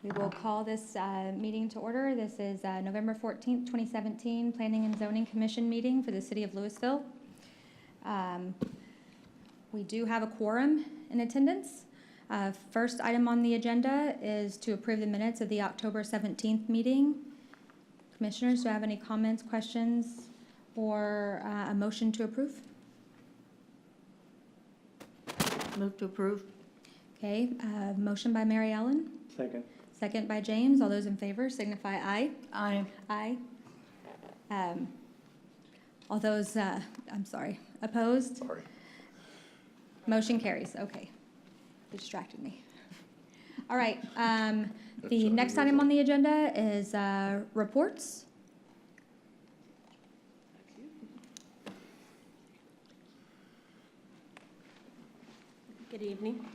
We will call this meeting to order. This is November 14th, 2017, Planning and Zoning Commission meeting for the City of Louisville. We do have a quorum in attendance. First item on the agenda is to approve the minutes of the October 17th meeting. Commissioners, do I have any comments, questions, or a motion to approve? Move to approve. Okay, motion by Mary Ellen. Second. Second by James. All those in favor signify aye. Aye. Aye. All those, opposed? Sorry. Motion carries. Okay. You distracted me. All right. The next item on the agenda is reports. Good evening.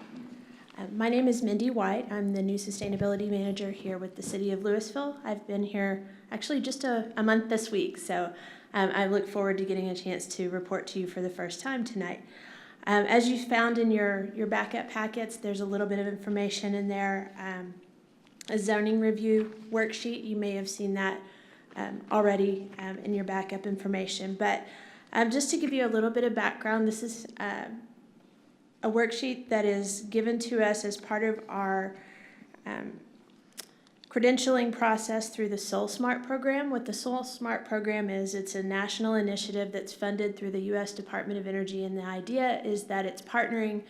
My name is Mindy White. I'm the new Sustainability Manager here with the City of Louisville. I've been here actually just a month this week, so I look forward to getting a chance to report to you for the first time tonight. As you found in your backup packets, there's a little bit of information in there. A zoning review worksheet, you may have seen that already in your backup information. But just to give you a little bit of background, this is a worksheet that is given to us as part of our credentialing process through the Soul Smart program. What the Soul Smart program is, it's a national initiative that's funded through the U.S. Department of Energy, and the idea is that it's partnering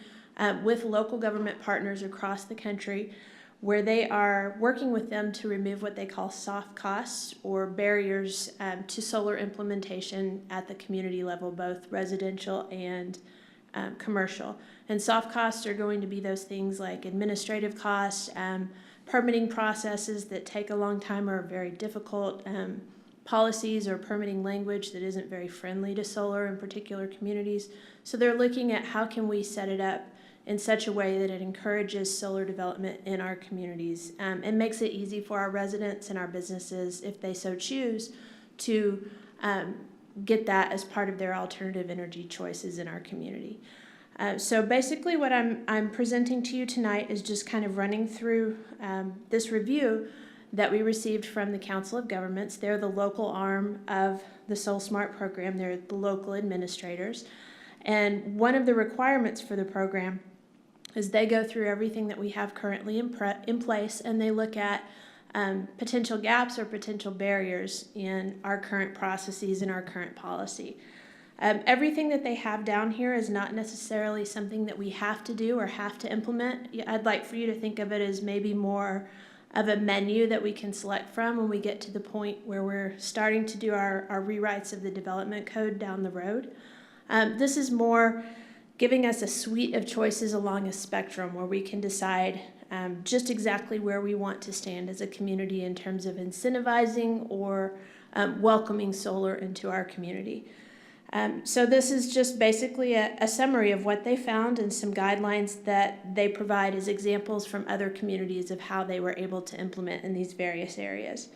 with local government partners across the country where they are working with them to remove what they call soft costs or barriers to solar implementation at the community level, both residential and commercial. And soft costs are going to be those things like administrative costs, permitting processes that take a long time or are very difficult, policies or permitting language that isn't very friendly to solar in particular communities. So they're looking at how can we set it up in such a way that it encourages solar development in our communities and makes it easy for our residents and our businesses, if they so choose, to get that as part of their alternative energy choices in our community. So basically what I'm presenting to you tonight is just kind of running through this review that we received from the Council of Governments. They're the local arm of the Soul Smart program. They're the local administrators. And one of the requirements for the program is they go through everything that we have currently in place, and they look at potential gaps or potential barriers in our current processes and our current policy. Everything that they have down here is not necessarily something that we have to do or have to implement. I'd like for you to think of it as maybe more of a menu that we can select from when we get to the point where we're starting to do our rewrites of the development code down the road. This is more giving us a suite of choices along a spectrum where we can decide just exactly where we want to stand as a community in terms of incentivizing or welcoming solar into our community. So this is just basically a summary of what they found and some guidelines that they provide as examples from other communities of how they were able to implement in these various areas.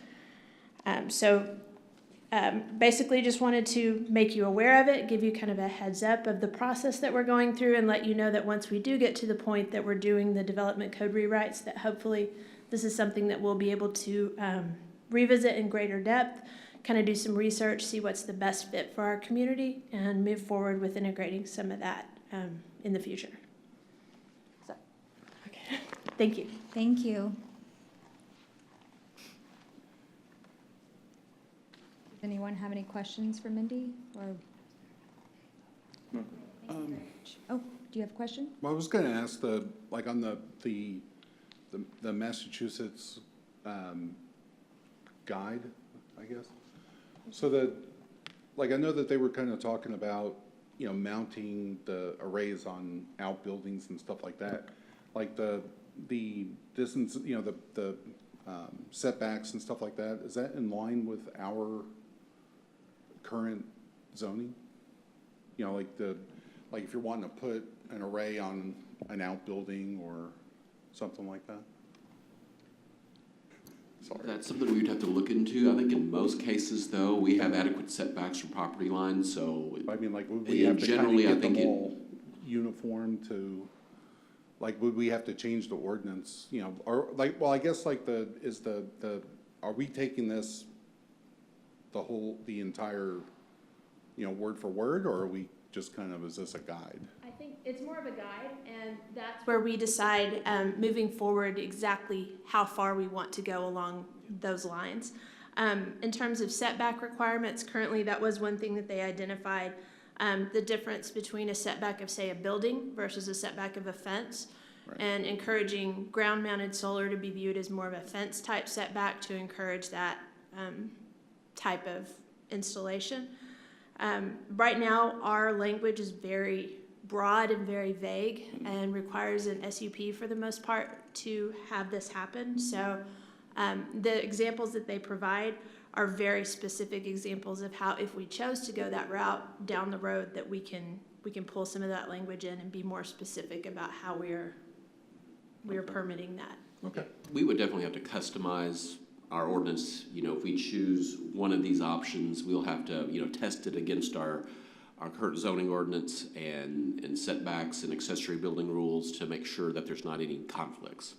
Basically just wanted to make you aware of it, give you kind of a heads up of the process that we're going through, and let you know that once we do get to the point that we're doing the development code rewrites, that hopefully this is something that we'll be able to revisit in greater depth, kind of do some research, see what's the best fit for our community, and move forward with integrating some of that in the future. So, okay. Thank you. Thank you. Does anyone have any questions for Mindy? Or oh, do you have a question? Well, I was going to ask on the Massachusetts guide, I guess. So that, I know that they were kind of talking about, mounting the arrays on outbuildings and stuff like that. Like the distance, the setbacks and stuff like that. Is that in line with our current zoning? Like if you're wanting to put an array on an outbuilding or something like that? Sorry. That's something we'd have to look into. I think in most cases, though, we have adequate setbacks from property lines, so. I mean, would we have to kind of get them all uniform to like, would we have to change the ordinance, you know, or like, well, I guess like are we taking this, the entire, you know, word for word, or are we just kind of, is this a guide? I think it's more of a guide, and that's where we decide, moving forward, exactly how far we want to go along those lines. In terms of setback requirements, currently that was one thing that they identified, the difference between a setback of, say, a building versus a setback of a fence, Right. and encouraging ground-mounted solar to be viewed as more of a fence-type setback to encourage that type of installation. Right now, our language is very broad and very vague and requires an SUP for the most part to have this happen. So the examples that they provide are very specific examples of how, if we chose to go that route down the road, that we can pull some of that language in and be more specific about how we're permitting that. Okay. We would definitely have to customize our ordinance. You know, if we choose one of these options, we'll have to, you know, test it against our current zoning ordinance and setbacks and accessory building rules to make sure that there's not any conflicts.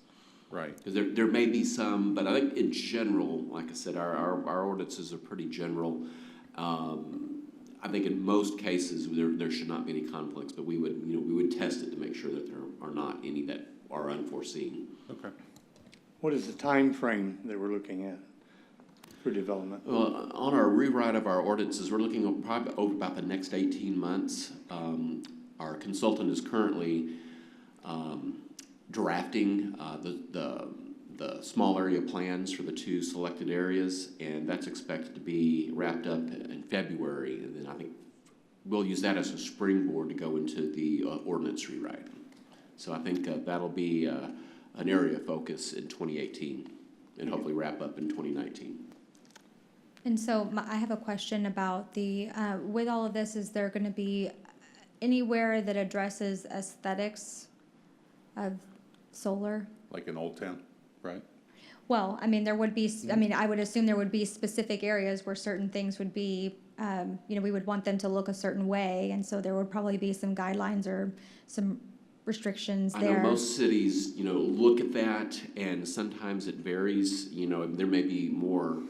Right. Because there may be some, but I think in general, like I said, our ordinances are pretty general. I think in most cases there should not be any conflicts, but we would test it to make sure that there are not any that are unforeseen. Okay. What is the time frame that we're looking at for development? Well, on our rewrite of our ordinances, we're looking at probably over about the next 18 months. Our consultant is currently drafting the small area plans for the two selected areas, and that's expected to be wrapped up in February. And then I think we'll use that as a springboard to go into the ordinance rewrite. So I think that'll be an area of focus in 2018 and hopefully wrap up in 2019. And so I have a question about with all of this, is there going to be anywhere that addresses aesthetics of solar? Like in Old Town, right? Well, I mean, there would be, I mean, I would assume there would be specific areas where certain things would be, we would want them to look a certain way, and so there would probably be some guidelines or some restrictions there. I know most cities, look at that, and sometimes it varies. There may be more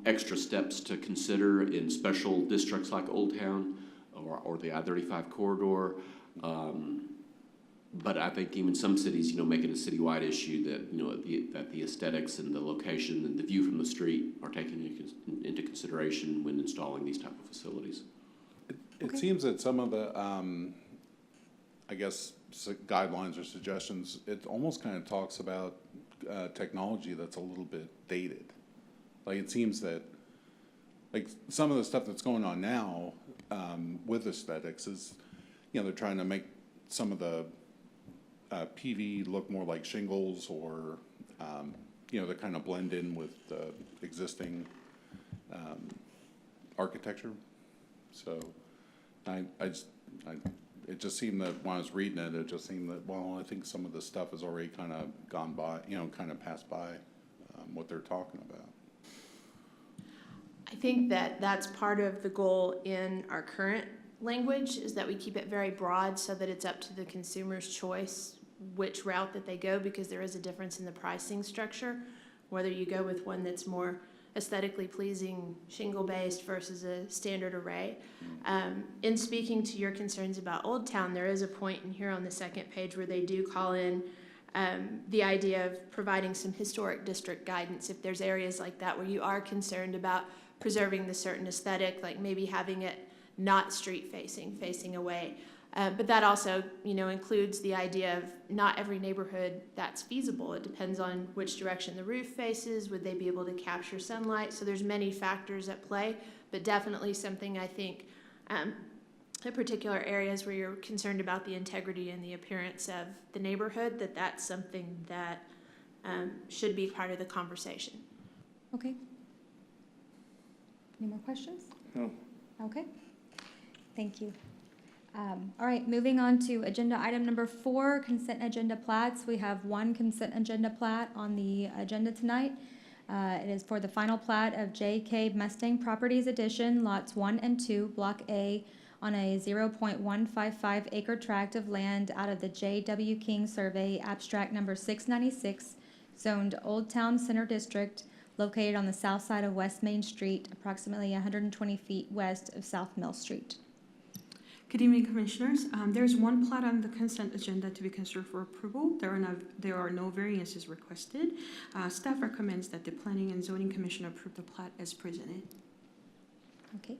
extra steps to consider in special districts like Old Town or the I-35 corridor. But I think even some cities, make it a citywide issue that the aesthetics and the location and the view from the street are taken into consideration when installing these type of facilities. It seems that some of the, I guess, guidelines or suggestions, it almost kind of talks about technology that's a little bit dated. Like, it seems that, like, some of the stuff that's going on now with aesthetics is, they're trying to make some of the PV look more like shingles, or to kind of blend in with the existing architecture. So it just seemed that when I was reading it, it just seemed that, well, I think some of the stuff has already kind of gone by, kind of passed by what they're talking about. I think that that's part of the goal in our current language, is that we keep it very broad so that it's up to the consumer's choice which route that they go, because there is a difference in the pricing structure, whether you go with one that's more aesthetically pleasing shingle-based versus a standard array. In speaking to your concerns about Old Town, there is a point in here on the second page where they do call in the idea of providing some historic district guidance if there's areas like that where you are concerned about preserving the certain aesthetic, like maybe having it not facing away. But that also, includes the idea of not every neighborhood that's feasible. It depends on which direction the roof faces. Would they be able to capture sunlight? So there's many factors at play, but definitely something I think in particular areas where you're concerned about the integrity and the appearance of the neighborhood, that's something that should be part of the conversation. Okay. Any more questions? No. Okay. Thank you. All right, moving on to agenda item number 4, consent agenda plats. We have one consent agenda plat on the agenda tonight. It is for the final plat of J.K. Mustang Properties Edition, lots 1 and 2, Block A, on a 0.155 acre tract of land out of the J.W. King Survey, abstract number 696, zoned Old Town Center District, located on the south side of West Main Street, approximately 120 feet west of South Mill Street. Good evening, Commissioners. There's one plat on the consent agenda to be considered for approval. There are no variances requested. Staff recommends that the Planning and Zoning Commission approve the plat as presented. Okay.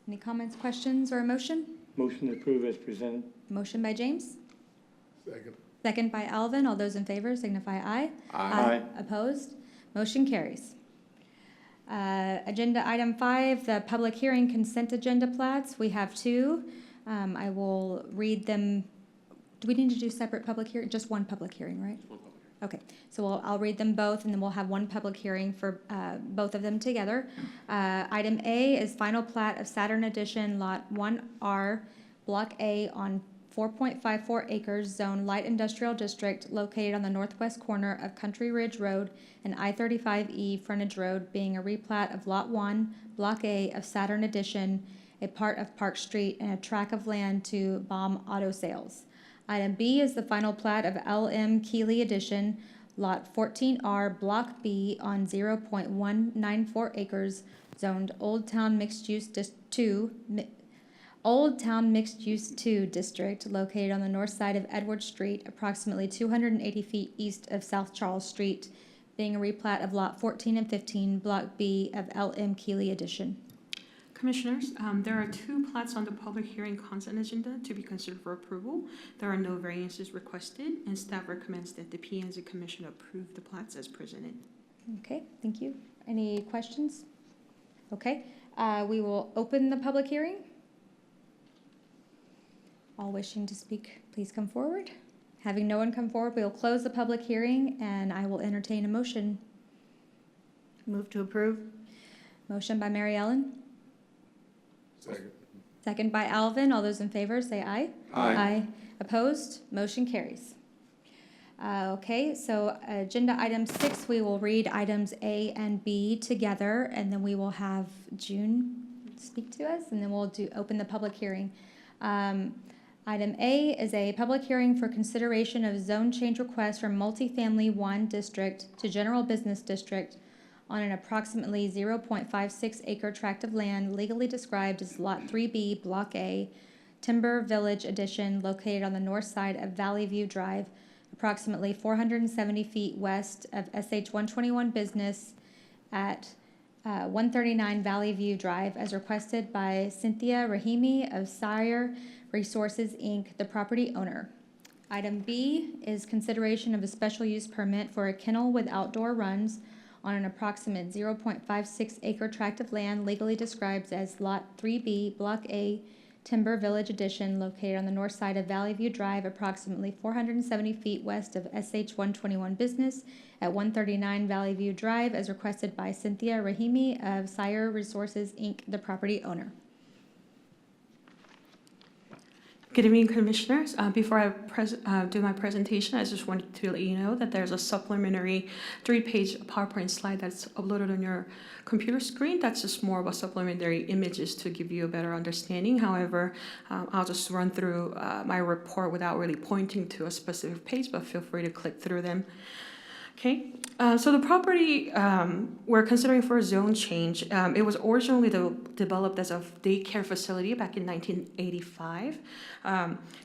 Any comments, questions, or a motion? Motion to approve as presented. Motion by James, Second. second by Alvin. All those in favor signify aye. Aye. Opposed? Motion carries. Agenda item 5, the public hearing consent agenda plats. We have 2. I will read them. Do we need to do separate public hearing? Just one public hearing, right? Okay, so I'll read them both, and then we'll have one public hearing for both of them together. Item A is final plat of Saturn Edition Lot 1R, Block A on 4.54 acres, zone light industrial district, located on the northwest corner of Country Ridge Road and I-35E frontage road, being a replat of Lot 1, Block A of Saturn Edition, a part of Park Street, and a tract of land to Baum Auto Sales. Item B is the final plat of LM Keeley Edition, Lot 14R, Block B on 0.194 acres, zoned Old Town Mixed Use 2 district, located on the north side of Edward Street, approximately 280 feet east of South Charles Street, being a replat of Lot 14 and 15, Block B of LM Keeley Edition. Commissioners, there are 2 plats on the public hearing consent agenda to be considered for approval. There are no variances requested, and staff recommends that the P&Z Commission approve the plats as presented. Okay, thank you. Any questions? Okay, we will open the public hearing. All wishing to speak, please come forward. Having no one come forward, we will close the public hearing, and I will entertain a motion. Move to approve. Motion by Mary Ellen, Second. second by Alvin. All those in favor, say aye. Aye. Opposed? Motion carries. Okay, so agenda item 6, we will read items A and B together, and then we will have June speak to us, and then we'll open the public hearing. Item A is a public hearing for consideration of zone change request from multifamily 1 district to general business district on an approximately 0.56 acre tract of land legally described as Lot 3B, Block A, Timber Village Edition, located on the north side of Valley View Drive, approximately 470 feet west of SH 121 Business at 139 Valley View Drive, as requested by Cynthia Rahimi of Sire Resources, Inc., the property owner. Item B is consideration of a special use permit for a kennel with outdoor runs on an approximate 0.56 acre tract of land legally described as Lot 3B, Block A, Timber Village Edition, located on the north side of Valley View Drive, approximately 470 feet west of SH 121 Business at 139 Valley View Drive, as requested by Cynthia Rahimi of Sire Resources, Inc., the property owner. Good evening, Commissioners. Before I do my presentation, I just wanted to let you know that there's a supplementary 3-page PowerPoint slide that's uploaded on your computer screen. That's just more of a supplementary images to give you a better understanding. However, I'll just run through my report without really pointing to a specific page, but feel free to click through them. Okay, so the property we're considering for a zone change, it was originally developed as a daycare facility back in 1985.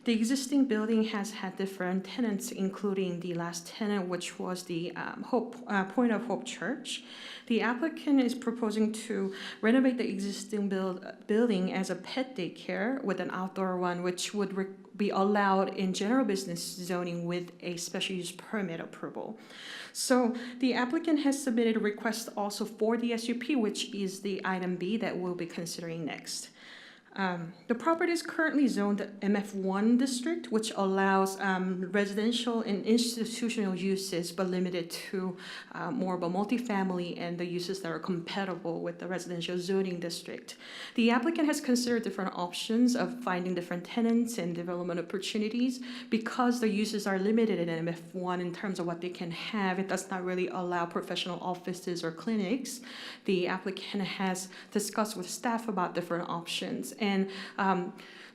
The existing building has had different tenants, including the last tenant, which was the Point of Hope Church. The applicant is proposing to renovate the existing building as a pet daycare with an outdoor one, which would be allowed in general business zoning with a special use permit approval. So the applicant has submitted a request also for the SUP, which is the item B that we'll be considering next. The property is currently zoned MF1 district, which allows residential and institutional uses, but limited to more of a multifamily and the uses that are compatible with the residential zoning district. The applicant has considered different options of finding different tenants and development opportunities. Because the uses are limited in MF1 in terms of what they can have, it does not really allow professional offices or clinics. The applicant has discussed with staff about different options. And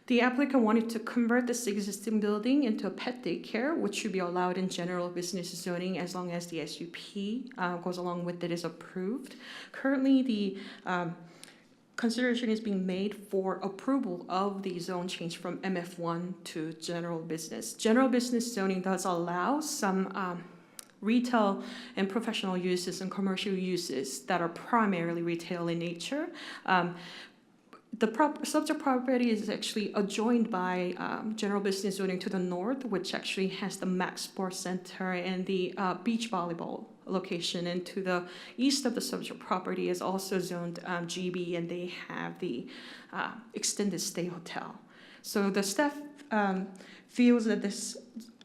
the applicant wanted to convert this existing building into a pet daycare, which should be allowed in general business zoning as long as the SUP goes along with it is approved. Currently, the consideration is being made for approval of the zone change from MF1 to general business. General business zoning does allow some retail and professional uses and commercial uses that are primarily retail in nature. The subject property is actually adjoined by general business zoning to the north, which actually has the Max Sports Center and the beach volleyball location. And to the east of the subject property is also zoned GB, and they have the extended stay hotel. So the staff feels that this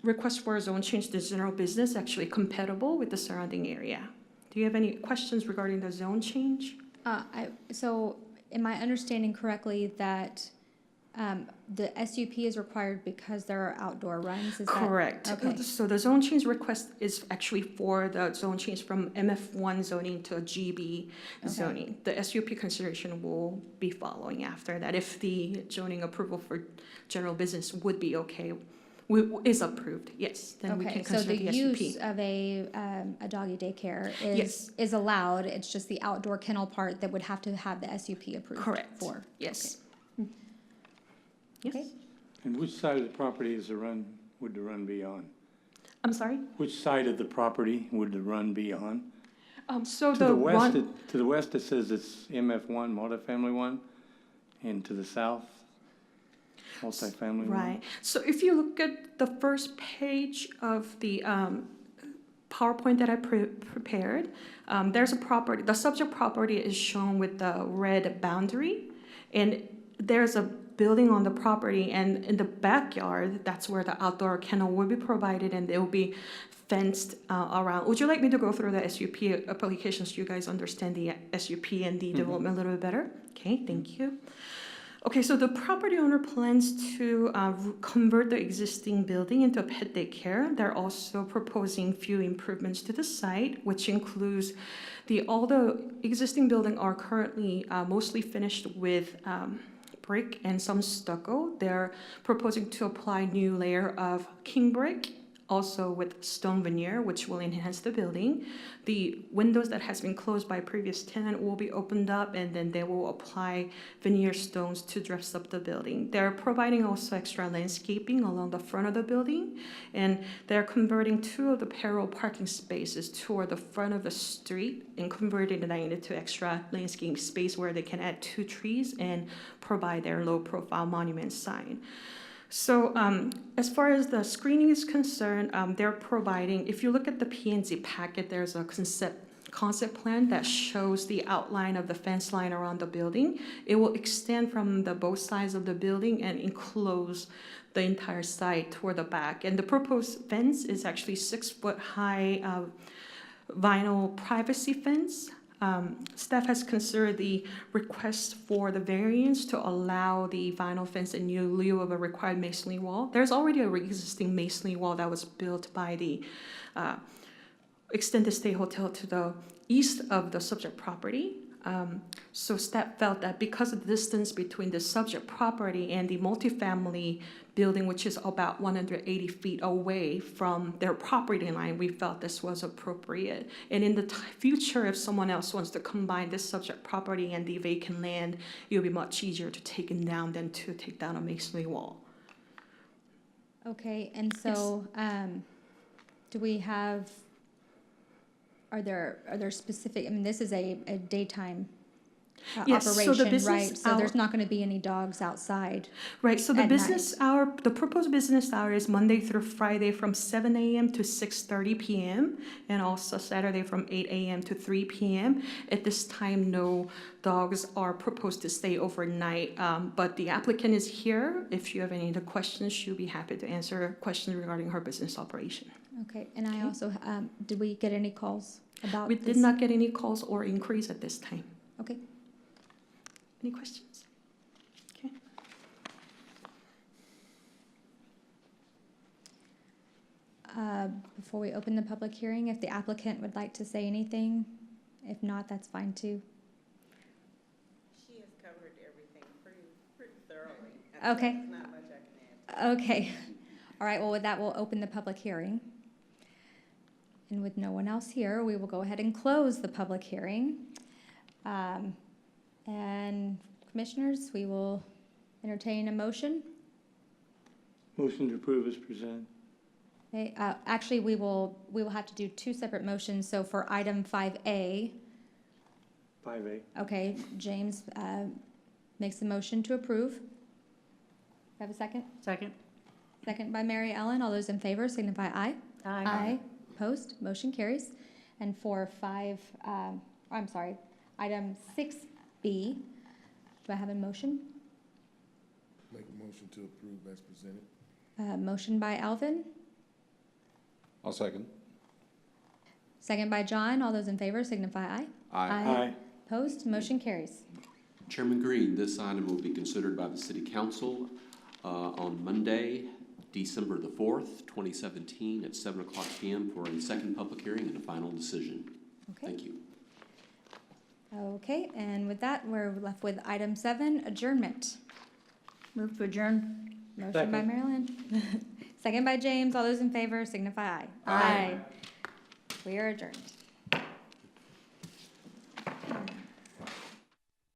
request for a zone change to general business is actually compatible with the surrounding area. Do you have any questions regarding the zone change? So am I understanding correctly that the SUP is required because there are outdoor runs? Is Correct. That, okay. So the zone change request is actually for the zone change from MF1 zoning to a GB zoning. The SUP consideration will be following after that if the zoning approval for general business would be okay. Is approved, yes. Then we can consider the SUP. So the use of a doggy daycare is allowed. It's just the outdoor kennel part that would have to have the SUP approved. Correct. For. Yes. Okay. Yes. Okay. And which side of the property would the run be on? I'm sorry. Which side of the property would the run be on? So To the west, it says it's MF1, multifamily one, and to the south, multifamily one. Right. So if you look at the first page of the PowerPoint that I prepared, there's a property. The subject property is shown with the red boundary, and there's a building on the property, and in the backyard, that's where the outdoor kennel will be provided, and it will be fenced around. Would you like me to go through the SUP applications so you guys understand the SUP and the development a little bit better? Okay, thank you. Okay, so the property owner plans to convert the existing building into a pet daycare. They're also proposing few improvements to the site, which includes all the existing building are currently mostly finished with brick and some stucco. They're proposing to apply new layer of king brick, also with stone veneer, which will enhance the building. The windows that has been closed by a previous tenant will be opened up, and then they will apply veneer stones to dress up the building. They're providing also extra landscaping along the front of the building, and they're converting 2 of the parallel parking spaces toward the front of the street and converting that into extra landscaping space where they can add 2 trees and provide their low-profile monument sign. So as far as the screening is concerned, they're providing, if you look at the P&Z packet, there's a concept plan that shows the outline of the fence line around the building. It will extend from the both sides of the building and enclose the entire site toward the back. And the proposed fence is actually 6-foot high vinyl privacy fence. Staff has considered the request for the variance to allow the vinyl fence in lieu of a required masonry wall. There's already a existing masonry wall that was built by the extended stay hotel to the east of the subject property. So staff felt that because of the distance between the subject property and the multifamily building, which is about 180 feet away from their property line, we felt this was appropriate. And in the future, if someone else wants to combine this subject property and the vacant land, it will be much easier to take it down than to take down a masonry wall. Okay, and so do we have, are there specific, I mean, this is a daytime Yes, so the operation, business right? So there's hour- not going to be any dogs outside. Right, so the At business hour, the proposed business hour is Monday through Friday from 7 a.m. to 6:30 p.m. and also Saturday from 8 a.m. to 3 p.m. At this time, no dogs are proposed to stay overnight, but the applicant is here. If you have any other questions, she'll be happy to answer questions regarding her business operation. Okay, and I Okay. also, did we get any calls about We this? did not get any calls or inquiries at this time. Okay. Any questions? Okay. Before we open the public hearing, if the applicant would like to say anything, if not, that's fine too. She has covered everything pretty thoroughly. Okay. There's not much I can add. Okay. All right, well, with that, we'll open the public hearing. And with no one else here, we will go ahead and close the public hearing. And commissioners, we will entertain a motion. Motion to approve is presented. Okay, actually, we will have to do two separate motions. So for item 5A, 5A. okay, James makes a motion to approve. Have a second? Second. Second by Mary Ellen. All those in favor signify aye. Aye. Opposed? Motion carries. And for item 6B, do I have a motion? Make a motion to approve as presented. Motion by Alvin, I'll second. second by John. All those in favor signify aye. Aye. Opposed? Motion carries. Chairman Green, this item will be considered by the City Council on Monday, December the 4th, 2017, at 7 o'clock p.m. for a second public hearing and a final decision. Okay. Thank you. Okay, and with that, we're left with item 7, adjournment. Move to adjourn. Motion by Second. Marilyn. Second by James. All those in favor signify aye. Aye. We are adjourned.